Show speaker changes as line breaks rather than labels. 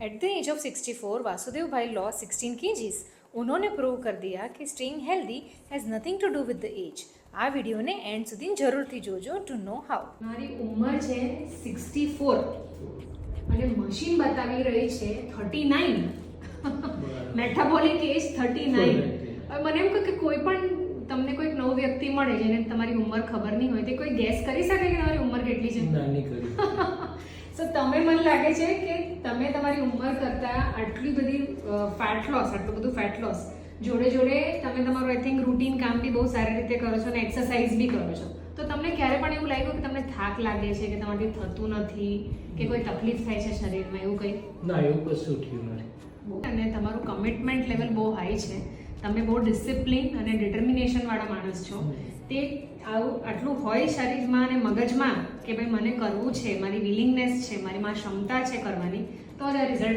Eight the age of 64 Vasudev bhai loss 16 kgs। उन्होंने prove कर दिया कि staying healthy has nothing to do with the age. આ વિડીયોને એન્ડ સુધી જરૂરથી જોજો ટુ નો હાઉ।
મારી ઉંમર છે 64 અને મશીન બતાવી રહી છે 39। મેટાબોલિક એજ 39। હવે મને એમ કહો કે કોઈ પણ તમને કોઈક નવો વ્યક્તિ મળે જેને તમારી ઉંમર ખબર નહીં હોય તે કોઈ ગેસ કરી શકે કે તમારી ઉંમર કેટલી છે?
ના, નહીં કરી।
સો તમે મને લાગે છે કે તમે તમારી ઉંમર કરતાં આટલી બધી ફેટ લોસ, આટલું બધું ફેટ લોસ જોડે જોડે તમે તમારું આઈ થિંક રૂટીન કામ બી બહુ સારી રીતે કરો છો અને એક્સરસાઇઝ બી કરો છો, તો તમને ક્યારે પણ એવું લાગ્યું કે તમને થાક લાગે છે કે તમારાથી થતું નથી કે કોઈ તકલીફ થાય છે શરીરમાં, એવું કંઈ?
ના, એવું કશું થયું નથી।
અને તમારું કમિટમેન્ટ લેવલ બહુ હાઈ છે, તમે બહુ ડિસિપ્લિન અને ડિટર્મિનેશન વાળા માણસ છો। તે આવું આટલું હોય શરીરમાં અને મગજમાં કે ભાઈ મને કરવું છે, મારી વિલિંગનેસ છે, મારી માં ક્ષમતા છે કરવાની, તો જ આ રિઝલ્ટ